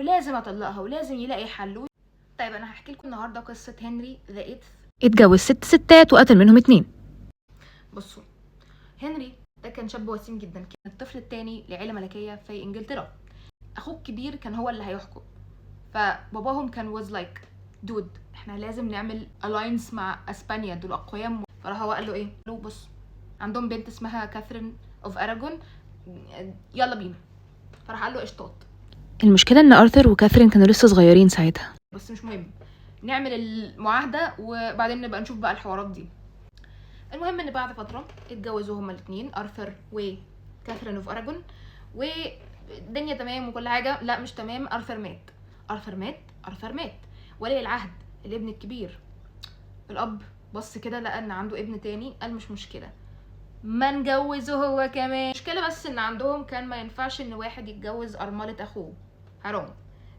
ولازم اطلقها ولازم يلاقي حل. طيب انا هحكي لكم النهارده قصه هنري ذا ايث. اتجوز 6 ستات وقتل منهم 2. بصوا، هنري ده كان شاب وسيم جدا، كان الطفل الثاني لعيله ملكيه في انجلترا. اخوه الكبير كان هو اللي هيحكم، فباباهم كان واز لايك دود احنا لازم نعمل الاينس مع اسبانيا، دول اقوياء. فراح هو قال له ايه؟ قال له بص، عندهم بنت اسمها كاثرين اوف اراجون، يلا بينا. فراح قال له قشطات. المشكله ان ارثر وكاثرين كانوا لسه صغيرين ساعتها، بس مش مهم، نعمل المعاهده وبعدين نبقى نشوف بقى الحوارات دي. المهم ان بعد فتره اتجوزوا هما الاثنين، ارثر وكاثرين اوف اراجون، والدنيا تمام وكل حاجه. لا مش تمام، ارثر مات. ولي العهد الابن الكبير، الاب بص كده لقى ان عنده ابن تاني، قال مش مشكله ما نجوزه هو كمان. مشكله بس ان عندهم كان ما ينفعش ان واحد يتجوز ارمله اخوه، حرام.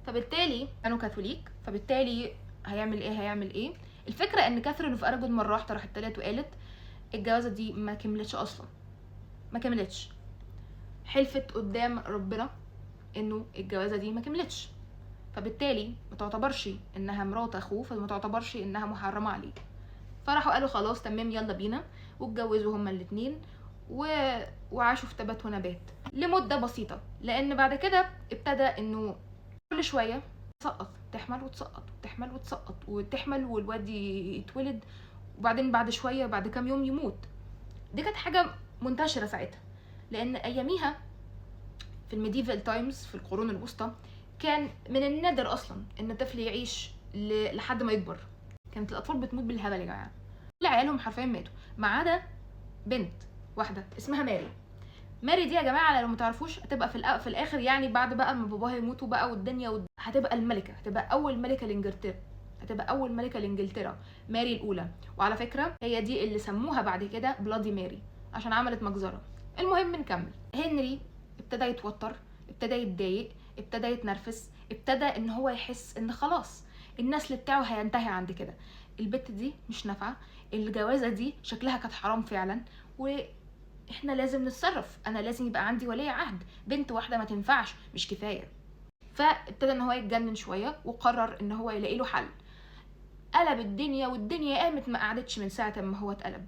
فبالتالي كانوا كاثوليك، فبالتالي هيعمل ايه؟ الفكره ان كاثرين اوف اراجون مره واحده راحت طلعت وقالت الجوازه دي ما كملتش اصلا، ما كملتش. حلفت قدام ربنا انه الجوازه دي ما كملتش، فبالتالي ما تعتبرش انها مرات اخوه، فما تعتبرش انها محرمه عليه. فراحوا قالوا خلاص تمام يلا بينا، واتجوزوا هما الاثنين وعاشوا في تبات ونبات لمده بسيطه. لان بعد كده ابتدى انه كل شويه تسقط، تحمل وتحمل والواد يتولد، وبعدين بعد شويه بعد كام يوم يموت. دي كانت حاجه منتشره ساعتها، لان اياميها في الميديفال تايمز، في القرون الوسطى، كان من النادر اصلا ان طفل يعيش لحد ما يكبر. كانت الاطفال بتموت بالهبل يا جماعه، كل عيالهم حرفيا ماتوا ما عدا بنت واحده اسمها ماري دي يا جماعه لو ما تعرفوش هتبقى في الاخر، يعني بعد بقى ما باباها يموتوا بقى والدنيا هتبقى الملكه، هتبقى اول ملكه لانجلترا، ماري الاولى. وعلى فكره هي دي اللي سموها بعد كده بلادي ماري عشان عملت مجزره. المهم نكمل. هنري ابتدى يتوتر، ابتدى يتضايق، ابتدى يتنرفز، ابتدى ان هو يحس ان خلاص النسل بتاعه هينتهي عند كده، البت دي مش نافعه، الجوازه دي شكلها كانت حرام فعلا، واحنا لازم نتصرف، انا لازم يبقى عندي ولي عهد، بنت واحده ما تنفعش، مش كفايه. فابتدى ان هو يتجنن شويه وقرر ان هو يلاقي له حل. قلب الدنيا والدنيا قامت ما قعدتش من ساعه ما هو اتقلب.